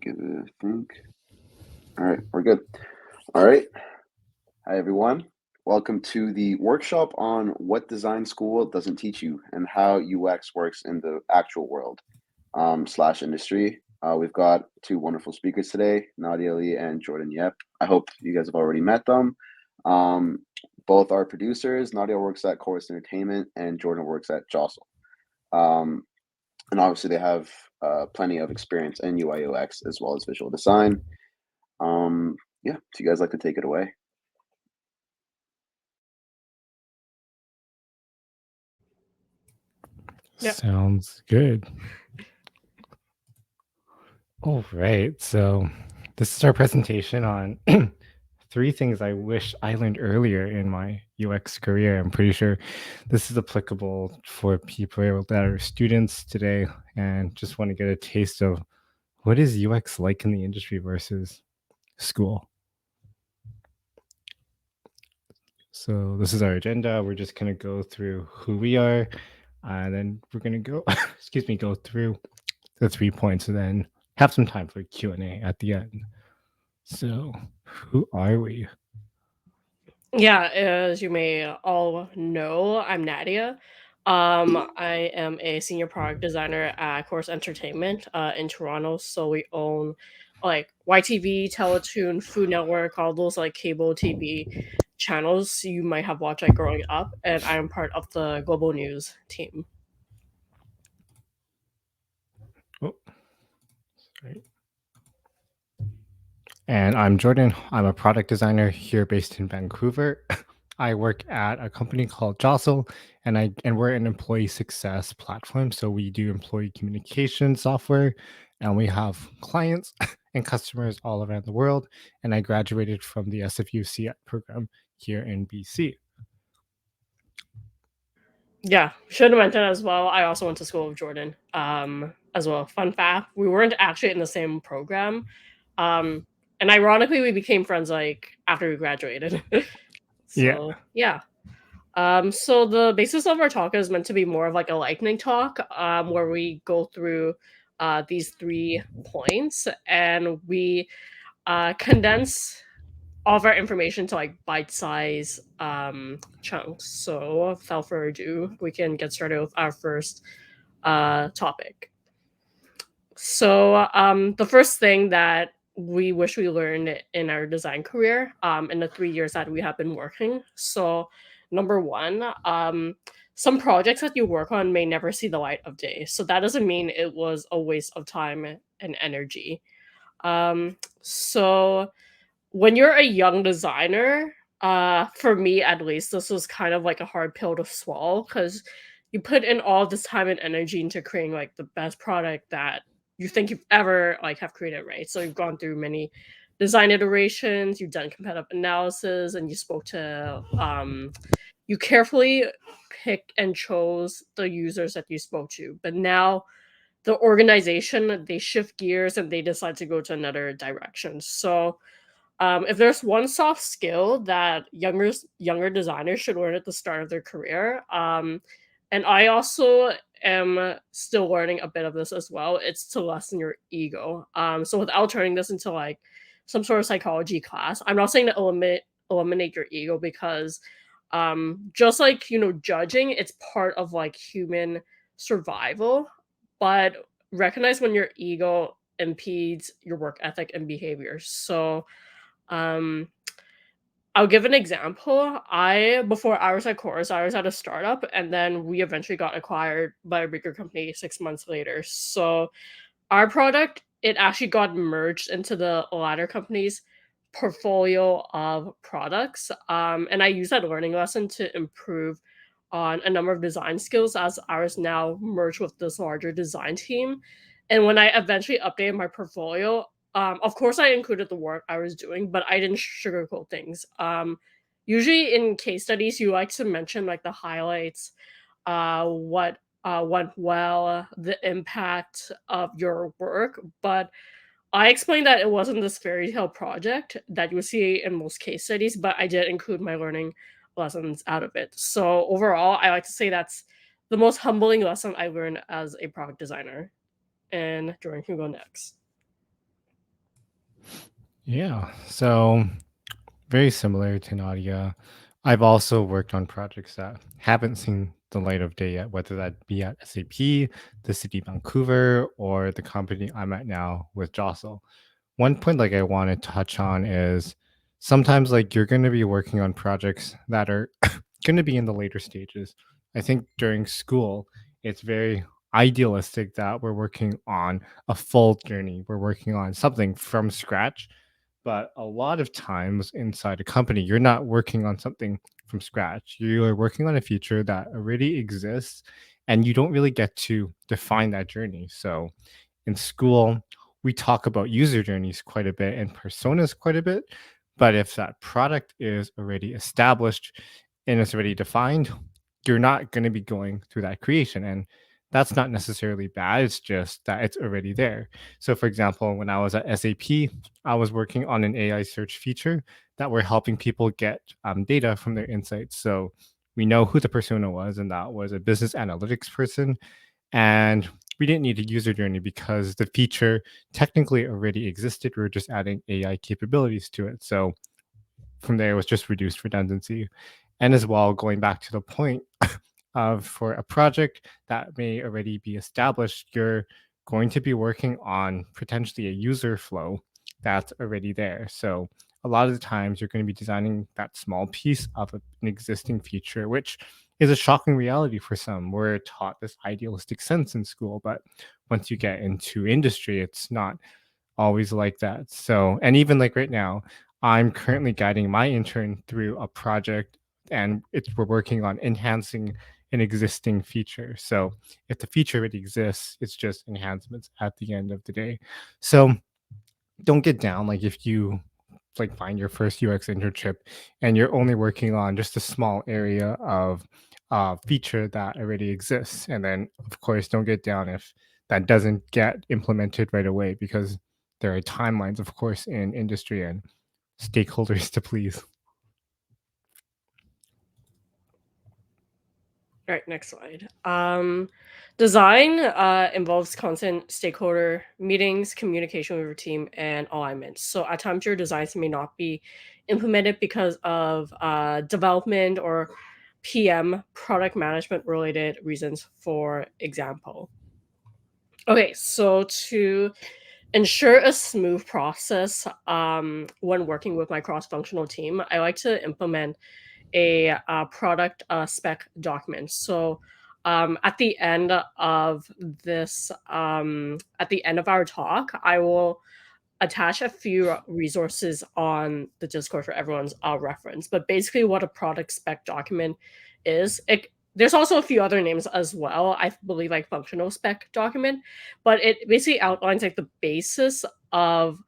Give it a think. All right, we're good. All right. Hi, everyone. Welcome to the workshop on what design school doesn't teach you and how UX works in the actual world slash industry. We've got two wonderful speakers today, Nadia Lee and Jordan Yep. I hope you guys have already met them. Um, both are producers. Nadia works at Chorus Entertainment and Jordan works at Jostle. And obviously they have plenty of experience in UI UX as well as visual design. Yeah, so you guys like to take it away? Yep. Sounds good. All right, so this is our presentation on three things I wish I learned earlier in my UX career. I'm pretty sure this is applicable for people that are students today and just want to get a taste of what is UX like in the industry versus school. So this is our agenda. We're just going to go through who we are, and then we're going to go, go through the 3 points, and then have some time for Q&A at the end. So, who are we? Yeah, as you may all know, I'm Nadia. I am a senior product designer at Course Entertainment in Toronto. So we own like YTV, Teletoon, Food Network, all those like cable TV channels you might have watched like growing up, and I am part of the global news team. Oh, sorry. And I'm Jordan. I'm a product designer here based in Vancouver. I work at a company called Jostle, and we're an employee success platform. So we do employee communication software, and we have clients and customers all around the world. And I graduated from the SFU program here in BC. Yeah, should have mentioned as well. I also went to school with Jordan. As well. Fun fact: we weren't actually in the same program, um, and ironically, we became friends like after we graduated. Yeah. So yeah. So the basis of our talk is meant to be more of like a lightning talk, where we go through these 3 points and we condense all of our information to like bite-size chunks. So without further ado, we can get started with our first topic. So the first thing that we wish we learned in our design career in the 3 years that we have been working. So number one, some projects that you work on may never see the light of day. So that doesn't mean it was a waste of time and energy. So when you're a young designer, for me at least, this was kind of like a hard pill to swallow because you put in all this time and energy into creating like the best product that you think you've ever like have created, right? So you've gone through many design iterations, you've done competitive analysis, and you spoke to you carefully picked and chose the users that you spoke to. But now the organization, they shift gears and they decide to go to another direction. So if there's one soft skill that younger designers should learn at the start of their career, and I also am still learning a bit of this as well, it's to lessen your ego. So without turning this into like some sort of psychology class, I'm not saying to eliminate your ego because just like judging, it's part of like human survival, but recognize when your ego impedes your work ethic and behavior. So um, I'll give an example. Before I was at Chorus, I was at a startup, and then we eventually got acquired by a bigger company 6 months later. So our product, it actually got merged into the latter company's portfolio of products. And I used that learning lesson to improve on a number of design skills as I was now merged with this larger design team. And when I eventually updated my portfolio, of course I included the work I was doing, but I didn't sugarcoat things. Usually in case studies, you like to mention like the highlights, what went well, the impact of your work. But I explained that it wasn't this fairy tale project that you would see in most case studies, but I did include my learning lessons out of it. So overall, I like to say that's the most humbling lesson I learned as a product designer. And Jordan can go next. Yeah. So very similar to Nadia. I've also worked on projects that haven't seen the light of day yet, whether that be at SAP, the city of Vancouver, or the company I'm at now with Jostle. One point like I want to touch on is sometimes like you're going to be working on projects that are going to be in the later stages. I think during school, it's very idealistic that we're working on a full journey. We're working on something from scratch. But a lot of times inside a company, you're not working on something from scratch. You're working on a feature that already exists and you don't really get to define that journey. So in school, we talk about user journeys quite a bit and personas quite a bit. But if that product is already established and it's already defined, you're not going to be going through that creation. And that's not necessarily bad. It's just that it's already there. So, for example, when I was at SAP, I was working on an AI search feature that were helping people get data from their insights. So, we know who the persona was, and that was a business analytics person, and we didn't need a user journey because the feature technically already existed. We were just adding AI capabilities to it. So from there, it was just reduced redundancy. And as well, going back to the point of for a project that may already be established, you're going to be working on potentially a user flow that's already there. So a lot of the times you're going to be designing that small piece of an existing feature, which is a shocking reality for some. We're taught this idealistic sense in school, but once you get into industry, it's not always like that. So, and even like right now, I'm currently guiding my intern through a project and we're working on enhancing an existing feature. So, if the feature already exists, it's just enhancements at the end of the day. So, don't get down like if you like find your first UX internship and you're only working on just a small area of feature that already exists. And then, of course, don't get down if that doesn't get implemented right away because there are timelines, of course, in industry and stakeholders to please. All right, next slide. Design involves constant stakeholder meetings, communication with your team, and alignment. So at times your designs may not be implemented because of development or PM, product management related reasons, for example. Okay, so to ensure a smooth process when working with my cross-functional team, I like to implement a product spec document. So at the end of at the end of our talk, I will attach a few resources on the Discord for everyone's reference. But basically, what a product spec document is, there's also a few other names as well. I believe like functional spec document, but it basically outlines like the basis of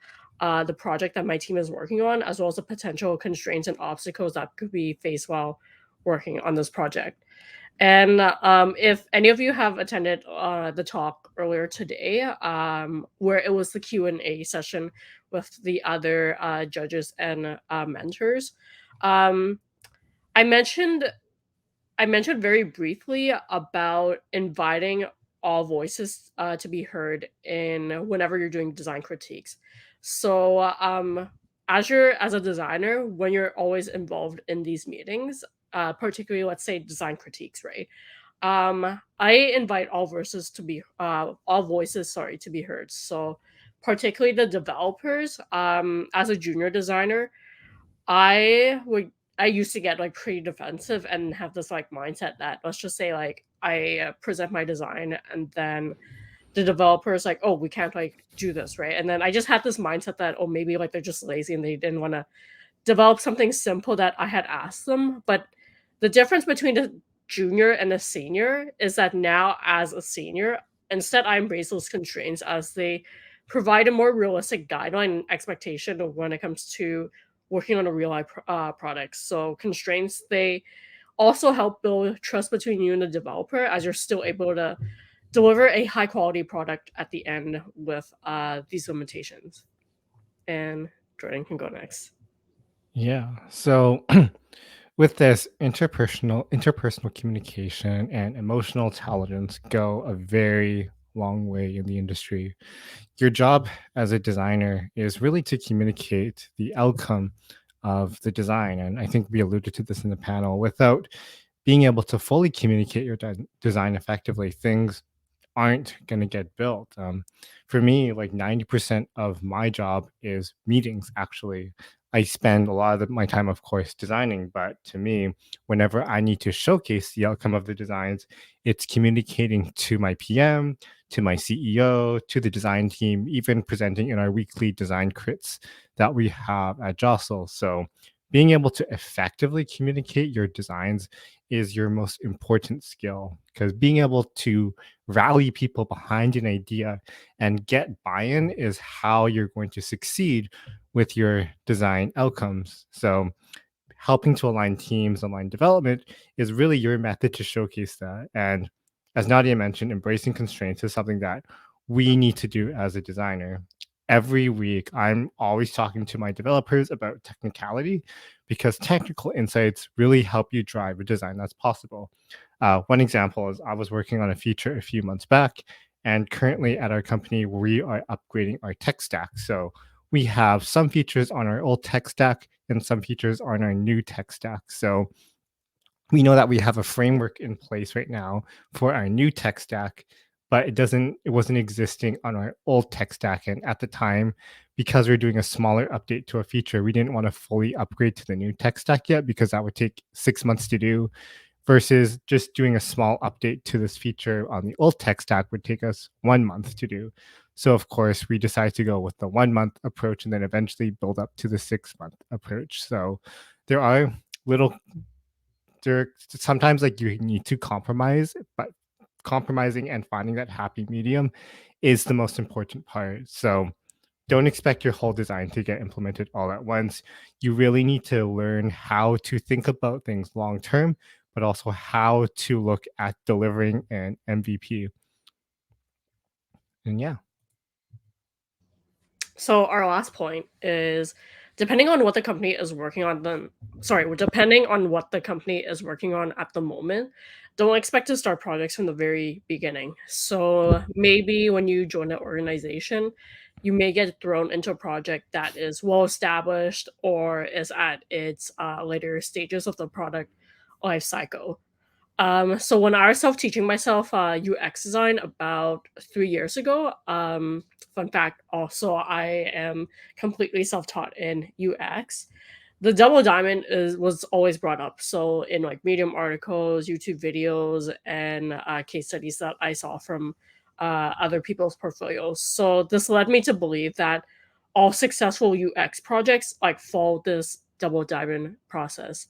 the project that my team is working on, as well as the potential constraints and obstacles that could be faced while working on this project. And if any of you have attended the talk earlier today, where it was the Q&A session with the other judges and mentors, um, I mentioned I mentioned very briefly about inviting all voices to be heard in whenever you're doing design critiques. So, as a designer, when you're always involved in these meetings, particularly let's say design critiques, right? I invite all voices, sorry, to be heard. So, particularly the developers. As a junior designer, I would I used to get like pretty defensive and have this like mindset that, let's just say, like I present my design and then the developer is like, oh, we can't like do this, right? And then I just had this mindset that, oh, maybe like they're just lazy and they didn't want to develop something simple that I had asked them. But the difference between a junior and a senior is that now, as a senior, instead I embrace those constraints as they provide a more realistic guideline and expectation of when it comes to working on a real life product. So constraints, they also help build trust between you and the developer as you're still able to deliver a high quality product at the end with these limitations. And Jordan can go next. Yeah. So with this, interpersonal communication and emotional intelligence go a very long way in the industry. Your job as a designer is really to communicate the outcome of the design. And I think we alluded to this in the panel. Without being able to fully communicate your design effectively, things aren't going to get built. For me, like 90% of my job is meetings, actually. I spend a lot of my time, of course, designing, but to me, whenever I need to showcase the outcome of the designs, it's communicating to my PM, to my CEO, to the design team, even presenting in our weekly design crits that we have at Jostle. So, being able to effectively communicate your designs is your most important skill, because being able to rally people behind an idea and get buy-in is how you're going to succeed with your design outcomes. So helping to align teams, align development is really your method to showcase that. And as Nadia mentioned, embracing constraints is something that we need to do as a designer. Every week, I'm always talking to my developers about technicality, because technical insights really help you drive a design that's possible. One example is I was working on a feature a few months back, and currently at our company, we are upgrading our tech stack. So we have some features on our old tech stack and some features on our new tech stack. So we know that we have a framework in place right now for our new tech stack, but it wasn't existing on our old tech stack. And at the time, because we're doing a smaller update to a feature, we didn't want to fully upgrade to the new tech stack yet, because that would take 6 months to do, versus just doing a small update to this feature on the old tech stack would take us 1 month to do. So of course, we decided to go with the 1 month approach and then eventually build up to the 6 month approach. So there are little there sometimes, like, you need to compromise, but compromising and finding that happy medium is the most important part. So don't expect your whole design to get implemented all at once. You really need to learn how to think about things long term, but also how to look at delivering an MVP. And yeah. So our last point is, depending on what the company is working on, depending on what the company is working on at the moment, don't expect to start projects from the very beginning. So maybe when you join an organization, you may get thrown into a project that is well established or is at its later stages of the product life cycle. So when I was self-teaching myself UX design about 3 years ago, fun fact, also I am completely self-taught in UX. The double diamond was always brought up. So in like Medium articles, YouTube videos, and case studies that I saw from other people's portfolios. So this led me to believe that all successful UX projects like follow this double diamond process.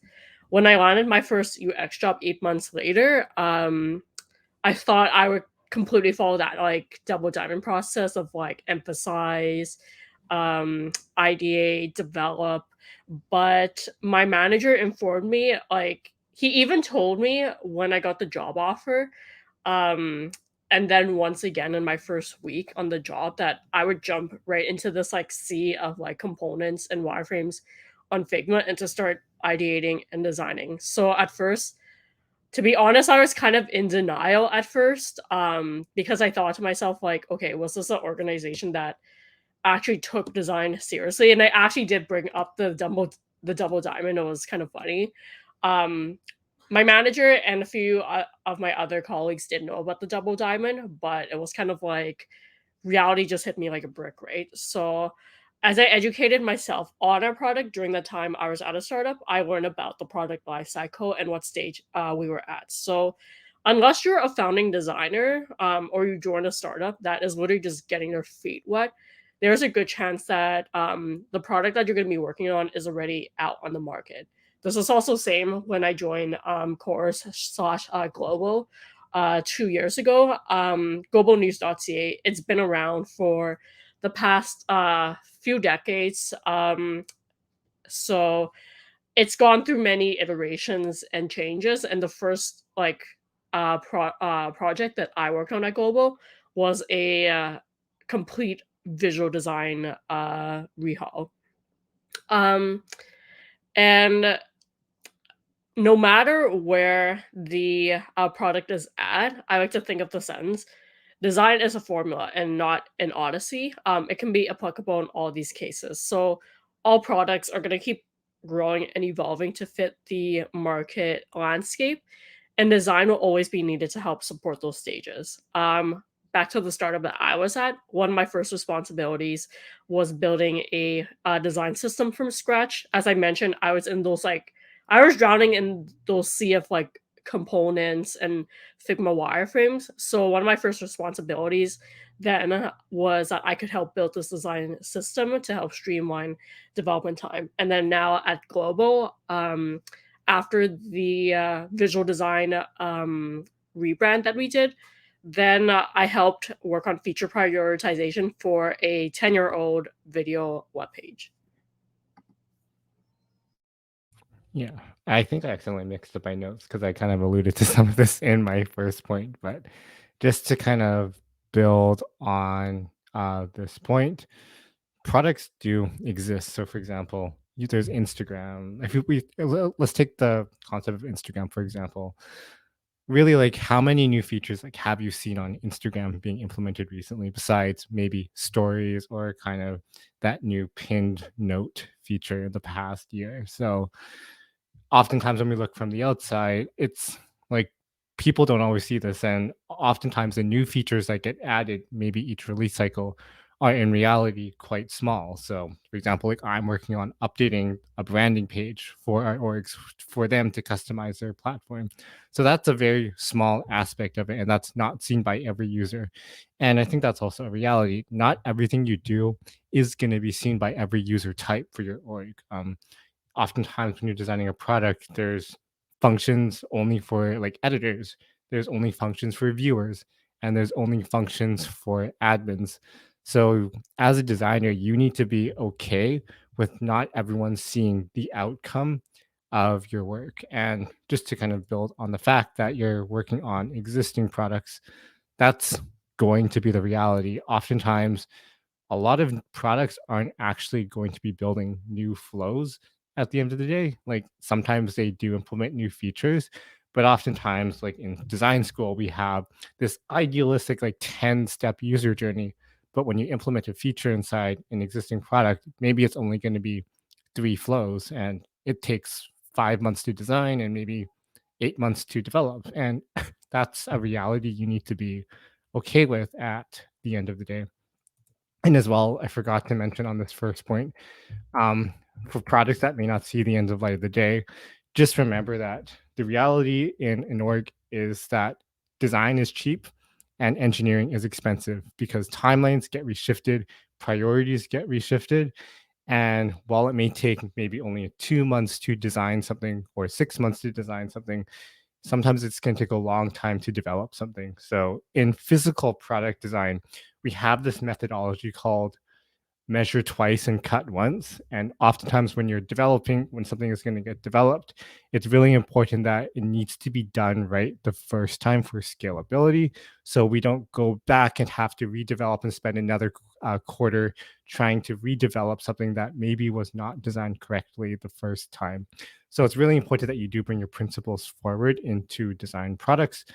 When I landed my first UX job 8 months later, I thought I would completely follow that like double diamond process of like emphasize, ideate, develop. But my manager informed me, like he even told me when I got the job offer, um, and then once again in my first week on the job, that I would jump right into this like sea of like components and wireframes on Figma and to start ideating and designing. So at first, to be honest, I was kind of in denial at first, because I thought to myself, like, okay, was this an organization that actually took design seriously? And I actually did bring up the double diamond. It was kind of funny. Um, my manager and a few of my other colleagues didn't know about the double diamond, but it was kind of like reality just hit me like a brick, right? So as I educated myself on our product during the time I was at a startup, I learned about the product lifecycle and what stage we were at. So unless you're a founding designer, or you join a startup that is literally just getting their feet wet, there's a good chance that the product that you're going to be working on is already out on the market. This is also same when I joined Course slash Global 2 years ago. Globalnews.ca, it's been around for the past few decades. So it's gone through many iterations and changes. And the first like project that I worked on at Global was a complete visual design rehaul. Um, and no matter where the product is at, I like to think of the sentence: design is a formula and not an odyssey. It can be applicable in all these cases. So all products are going to keep growing and evolving to fit the market landscape, and design will always be needed to help support those stages. Back to the startup that I was at, one of my first responsibilities was building a design system from scratch. As I mentioned, I was drowning in those sea of like components and Figma wireframes. So one of my first responsibilities then was that I could help build this design system to help streamline development time. And then now at Global, after the visual design rebrand that we did, then I helped work on feature prioritization for a 10-year-old video webpage. Yeah, I think I accidentally mixed up my notes because I kind of alluded to some of this in my first point, but just to kind of build on this point, products do exist. So, for example, there's Instagram. If let's take the concept of Instagram, for example. Really, like, how many new features like have you seen on Instagram being implemented recently, besides maybe stories or kind of that new pinned note feature in the past year? So, oftentimes when we look from the outside, it's like people don't always see this. And oftentimes the new features that get added, maybe each release cycle, are in reality quite small. So, for example, like I'm working on updating a branding page for our orgs for them to customize their platform. So that's a very small aspect of it, and that's not seen by every user. And I think that's also a reality. Not everything you do is going to be seen by every user type for your org. Oftentimes when you're designing a product, there's functions only for like editors, there's only functions for viewers, and there's only functions for admins. So as a designer, you need to be okay with not everyone seeing the outcome of your work. And just to kind of build on the fact that you're working on existing products, that's going to be the reality. Oftentimes a lot of products aren't actually going to be building new flows at the end of the day. Like sometimes they do implement new features, but oftentimes, like in design school, we have this idealistic, like 10-step user journey. But when you implement a feature inside an existing product, maybe it's only going to be 3 flows and it takes 5 months to design and maybe 8 months to develop. And that's a reality you need to be okay with at the end of the day. And as well, I forgot to mention on this first point, um, for products that may not see the end of light of the day, just remember that the reality in an org is that design is cheap and engineering is expensive because timelines get reshifted, priorities get reshifted. And while it may take maybe only 2 months to design something or 6 months to design something, sometimes it's going to take a long time to develop something. So in physical product design, we have this methodology called measure twice and cut once. And oftentimes, when you're developing, when something is going to get developed, it's really important that it needs to be done right the first time for scalability. So we don't go back and have to redevelop and spend another quarter trying to redevelop something that maybe was not designed correctly the first time. So it's really important that you do bring your principles forward into design products.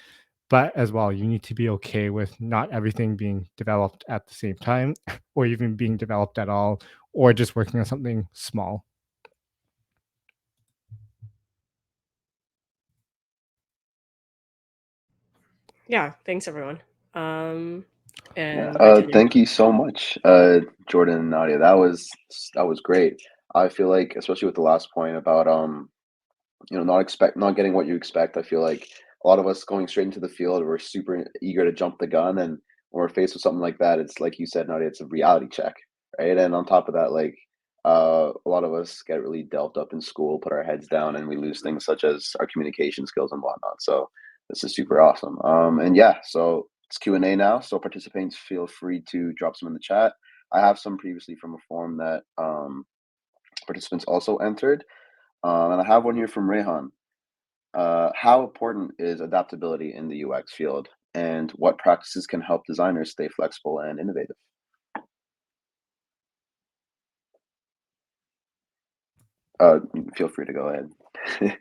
But as well, you need to be okay with not everything being developed at the same time or even being developed at all, or just working on something small. Yeah, thanks everyone. Yeah. And continue. Thank you so much, Jordan and Nadia. That was great. I feel like, especially with the last point about not getting what you expect. I feel like a lot of us going straight into the field, we're super eager to jump the gun, and when we're faced with something like that, it's like you said, Nadia, it's a reality check, right? And on top of that, like a lot of us get really delved up in school, put our heads down, and we lose things such as our communication skills and whatnot. So this is super awesome. And yeah, so it's Q&A now. So participants feel free to drop some in the chat. I have some previously from a form that participants also entered. And I have one here from Rehan. How important is adaptability in the UX field, and what practices can help designers stay flexible and innovative? Feel free to go ahead.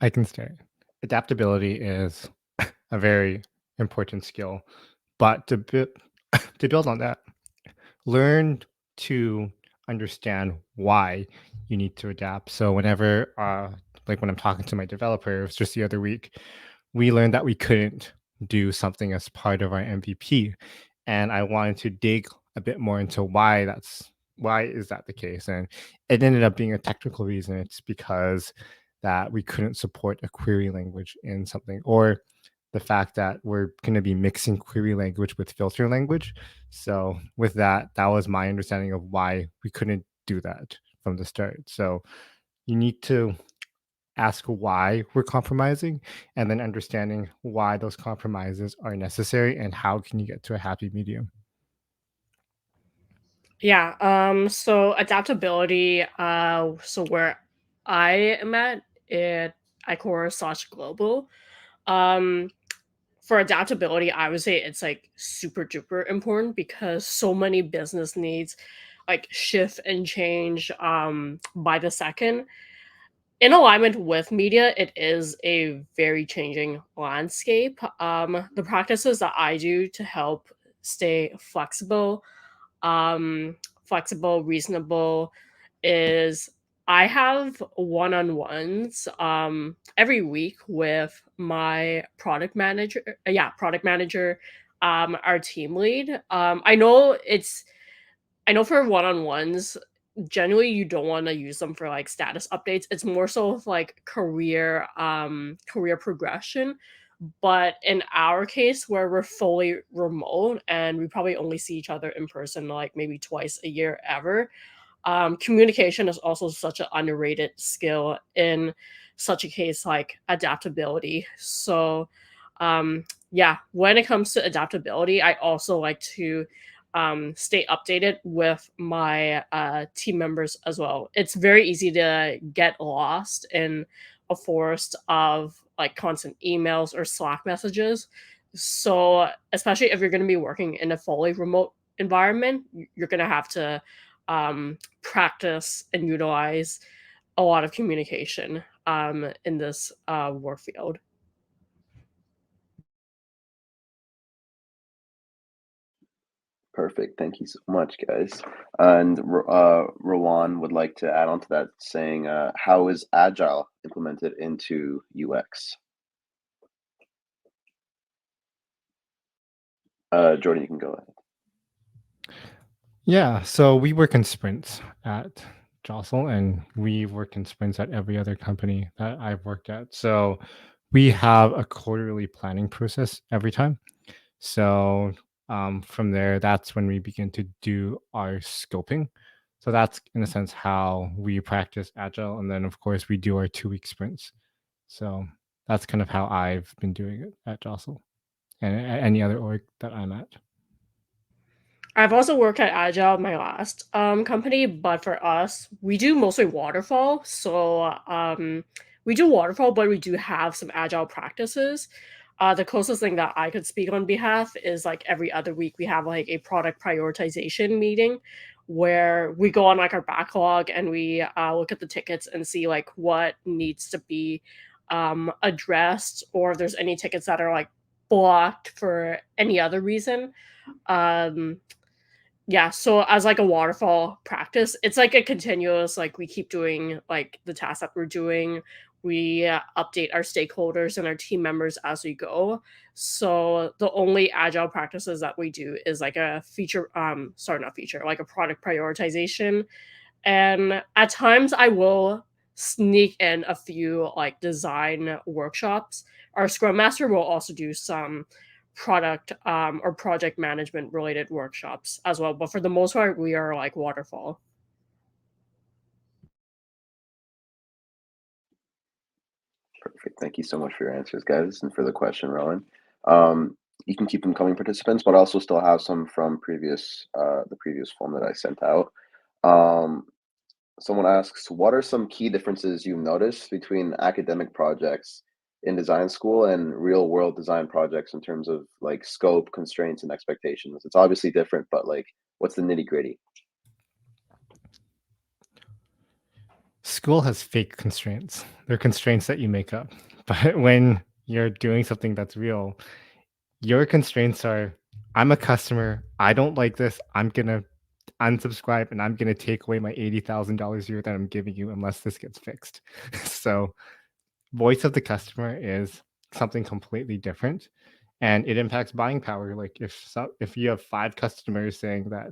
I can start. Adaptability is a very important skill But to build on that, learn to understand why you need to adapt. So whenever, like when I'm talking to my developer, it was just the other week, we learned that we couldn't do something as part of our MVP, and I wanted to dig a bit more into why is that the case, and it ended up being a technical reason. It's because that we couldn't support a query language in something, or the fact that we're going to be mixing query language with filter language. So with that, that was my understanding of why we couldn't do that from the start. So you need to ask why we're compromising, and then understanding why those compromises are necessary and how can you get to a happy medium. Yeah, so adaptability, so where I am at iCore/Global, um, for adaptability, I would say it's like super duper important because so many business needs like shift and change by the second. In alignment with media, it is a very changing landscape. The practices that I do to help stay reasonable, is I have one-on-ones every week with my product manager, our team lead. I know for one-on-ones, generally you don't want to use them for like status updates. It's more so of like career progression. But in our case, where we're fully remote and we probably only see each other in person like maybe twice a year ever, communication is also such an underrated skill in such a case like adaptability. So, yeah, when it comes to adaptability, I also like to stay updated with my team members as well. It's very easy to get lost in a forest of like constant emails or Slack messages. So, especially if you're going to be working in a fully remote environment, you're going to have to practice and utilize a lot of communication in this work field. Perfect. Thank you so much, guys. And Rowan would like to add on to that, saying, how is Agile implemented into UX? Jordan, you can go ahead. Yeah, so we work in sprints at Jostle, and we work in sprints at every other company that I've worked at. So we have a quarterly planning process every time. So from there, that's when we begin to do our scoping. So that's in a sense how we practice agile, and then of course we do our 2 week sprints. So that's kind of how I've been doing it at Jostle and any other org that I'm at. I've also worked at Agile, my last company, but for us, we do mostly waterfall. So we do waterfall, but we do have some Agile practices. The closest thing that I could speak on behalf is like every other week we have like a product prioritization meeting where we go on like our backlog and we look at the tickets and see like what needs to be addressed, or if there's any tickets that are like blocked for any other reason. Um, yeah, so as like a waterfall practice, it's like a continuous, like we keep doing like the tasks that we're doing. We update our stakeholders and our team members as we go. So the only agile practices that we do is like a not feature, like a product prioritization. And at times I will sneak in a few like design workshops. Our scrum master will also do some product or project management related workshops as well, but for the most part we are like waterfall. Perfect. Thank you so much for your answers, guys, and for the question, Rowan. Um, you can keep them coming, participants, but I also still have some from the previous form that I sent out. Um, Someone asks, what are some key differences you've noticed between academic projects in design school and real world design projects in terms of like scope, constraints, and expectations? It's obviously different, but like, what's the nitty gritty? School has fake constraints. They're constraints that you make up. But when you're doing something that's real, your constraints are I'm a customer. I don't like this. I'm gonna unsubscribe and I'm gonna take away my $80,000 a year that I'm giving you unless this gets fixed. So voice of the customer is something completely different and it impacts buying power. Like if you have 5 customers saying that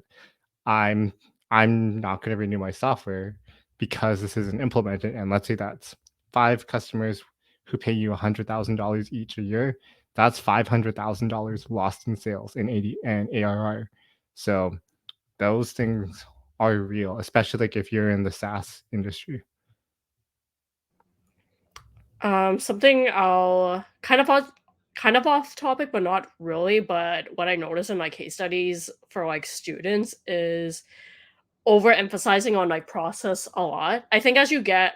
I'm I'm not going to renew my software because this isn't implemented, and let's say that's 5 customers who pay you $100,000 each a year, that's $500,000 lost in sales in 80 and ARR. So those things are real, especially like if you're in the SaaS industry. Something I'll kind of off topic, but not really. But what I notice in my case studies for like students is overemphasizing on like process a lot. I think as you get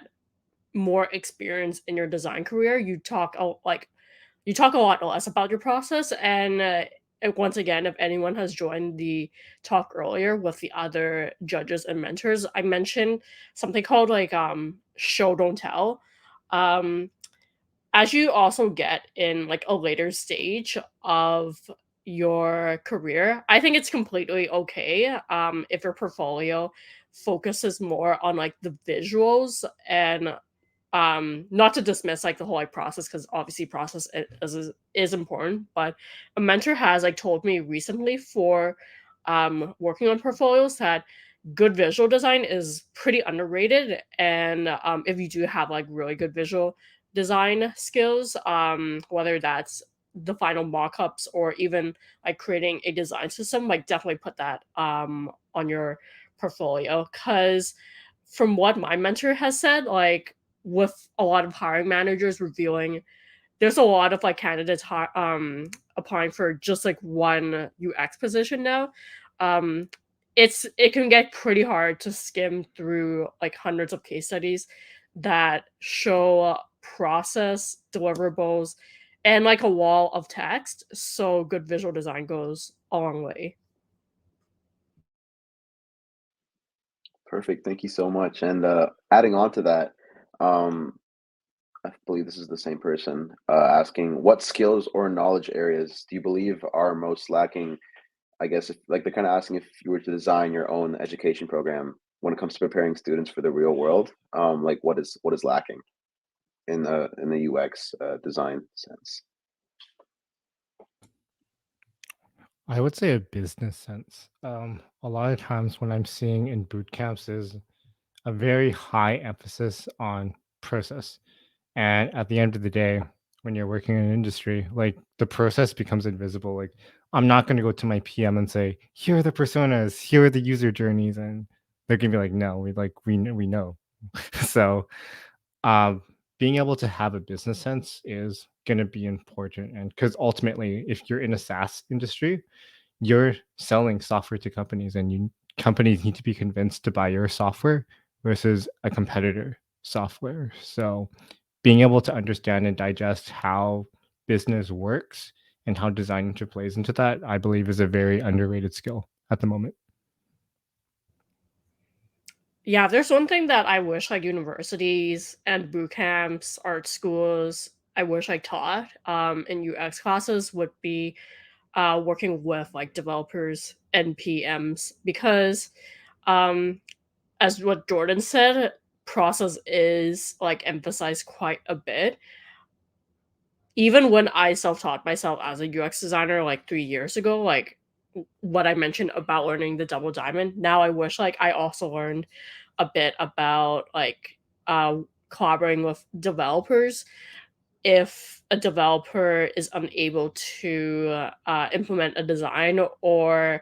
more experience in your design career, you talk a lot less about your process. And once again, if anyone has joined the talk earlier with the other judges and mentors, I mentioned something called like show don't tell. Um, as you also get in like a later stage of your career, I think it's completely okay if your portfolio focuses more on like the visuals and not to dismiss like the whole like process, because obviously process is important, but a mentor has like told me recently for working on portfolios that good visual design is pretty underrated. And if you do have like really good visual design skills, whether that's the final mock-ups or even like creating a design system, like definitely put that on your portfolio. Because from what my mentor has said, like with a lot of hiring managers revealing there's a lot of like candidates applying for just like one UX position now. Um it can get pretty hard to skim through like hundreds of case studies that show process deliverables and like a wall of text. So good visual design goes a long way. Perfect. Thank you so much. And adding on to that, um, I believe this is the same person asking, what skills or knowledge areas do you believe are most lacking? I guess if, like they're kind of asking if you were to design your own education program when it comes to preparing students for the real world, like what is lacking in the UX design sense? I would say a business sense. A lot of times when I'm seeing in boot camps is a very high emphasis on process. And at the end of the day, when you're working in an industry, like the process becomes invisible. Like I'm not going to go to my PM and say, "Here are the personas, here are the user journeys," and they're going to be like, "No, we know." So, um, being able to have a business sense is going to be important, and because ultimately, if you're in a SaaS industry, you're selling software to companies and companies need to be convinced to buy your software versus a competitor software. So being able to understand and digest how business works and how design interplays into that, I believe is a very underrated skill at the moment. Yeah, there's one thing that I wish like universities and boot camps, art schools, I wish I taught in UX classes would be working with like developers and PMs, because um, as what Jordan said, process is like emphasized quite a bit. Even when I self-taught myself as a UX designer like 3 years ago, like what I mentioned about learning the double diamond, now I wish like I also learned a bit about like uh collaborating with developers. If a developer is unable to implement a design, or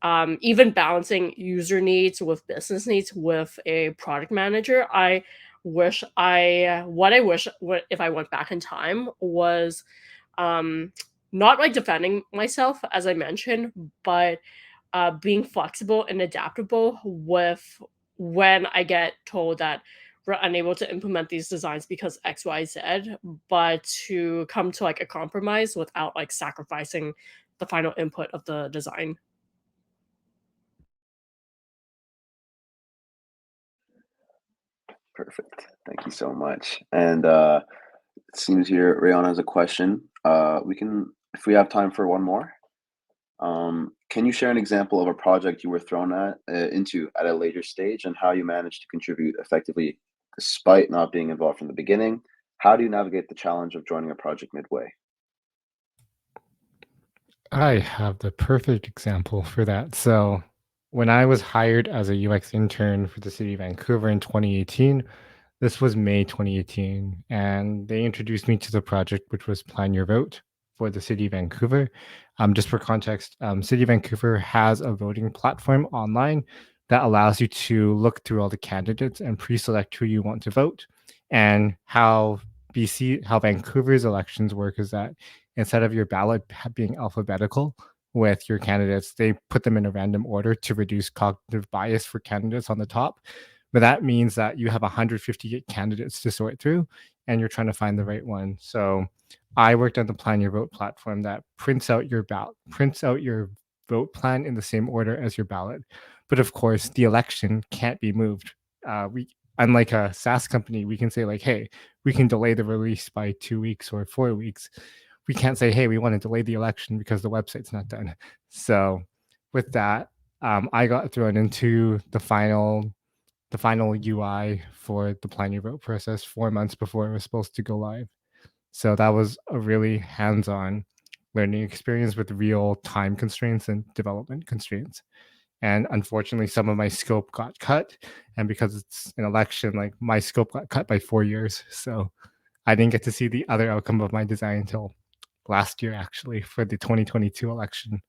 even balancing user needs with business needs with a product manager, I wish if I went back in time was um, not like defending myself, as I mentioned, but being flexible and adaptable with when I get told that we're unable to implement these designs because XYZ, but to come to like a compromise without like sacrificing the final input of the design. Perfect. Thank you so much. And it seems here Rayon has a question. We can, if we have time for one more. Can you share an example of a project you were thrown into at a later stage and how you managed to contribute effectively despite not being involved from the beginning? How do you navigate the challenge of joining a project midway? I have the perfect example for that. So, when I was hired as a UX intern for the city of Vancouver in 2018, this was May 2018, and they introduced me to the project, which was Plan Your Vote for the city of Vancouver. Just for context, City of Vancouver has a voting platform online that allows you to look through all the candidates and pre-select who you want to vote. And how Vancouver's elections work is that instead of your ballot being alphabetical with your candidates, they put them in a random order to reduce cognitive bias for candidates on the top. But that means that you have 158 candidates to sort through and you're trying to find the right one. So I worked on the Plan Your Vote platform that prints out your vote plan in the same order as your ballot. But of course, the election can't be moved. We Unlike a SaaS company, we can say like, hey, we can delay the release by 2 weeks or 4 weeks. We can't say, hey, we want to delay the election because the website's not done. So with that, I got thrown into the final UI for the Plan Your Vote process 4 months before it was supposed to go live. So that was a really hands-on learning experience with real time constraints and development constraints. And unfortunately, some of my scope got cut. And because it's an election, like my scope got cut by 4 years. So I didn't get to see the other outcome of my design until last year, actually, for the 2022 election.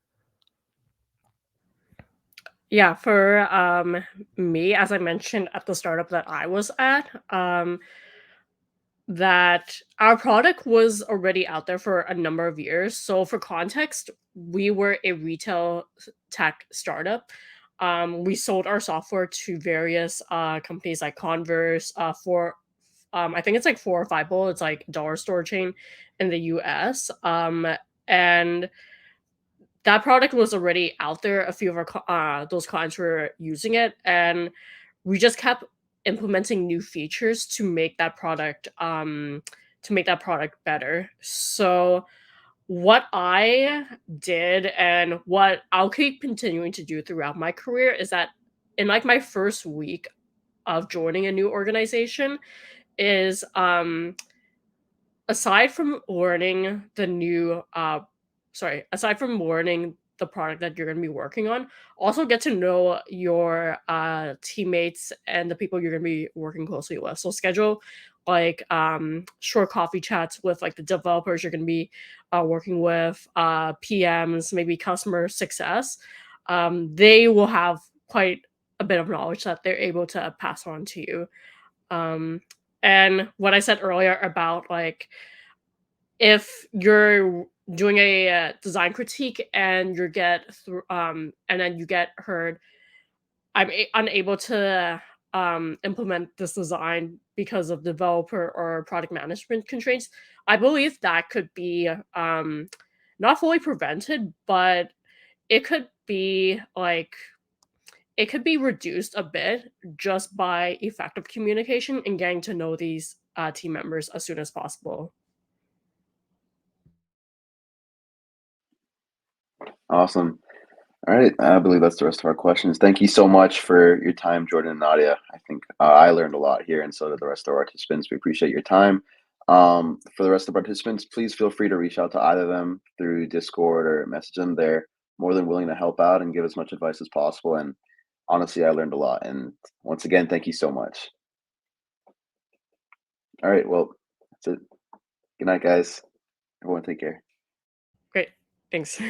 Yeah, for me, as I mentioned at the startup that I was at, that our product was already out there for a number of years. So for context, we were a retail tech startup. We sold our software to various companies like Converse, for I think it's like 4 or 5 It's like a dollar store chain in the US. And that product was already out there. A few of our those clients were using it, and we just kept implementing new features to make that product better. So what I did and what I'll keep continuing to do throughout my career is that in like my first week of joining a new organization is aside from learning the new aside from learning the product that you're going to be working on, also get to know your teammates and the people you're going to be working closely with. So schedule like short coffee chats with like the developers you're going to be working with, PMs, maybe customer success. They will have quite a bit of knowledge that they're able to pass on to you. um, and what I said earlier about like if you're doing a design critique and and then you get heard, unable to implement this design because of developer or product management constraints. I believe that could be not fully prevented, but it could be like it could be reduced a bit just by effective communication and getting to know these team members as soon as possible. Awesome. All right. I believe that's the rest of our questions. Thank you so much for your time, Jordan and Nadia. I think I learned a lot here, and so did the rest of our participants. We appreciate your time. For the rest of our participants, please feel free to reach out to either of them through Discord or message them. They're more than willing to help out and give as much advice as possible. And honestly, I learned a lot. And once again, thank you so much. All right. Well, that's it. Good night, guys. Everyone, take care. Great. Thanks.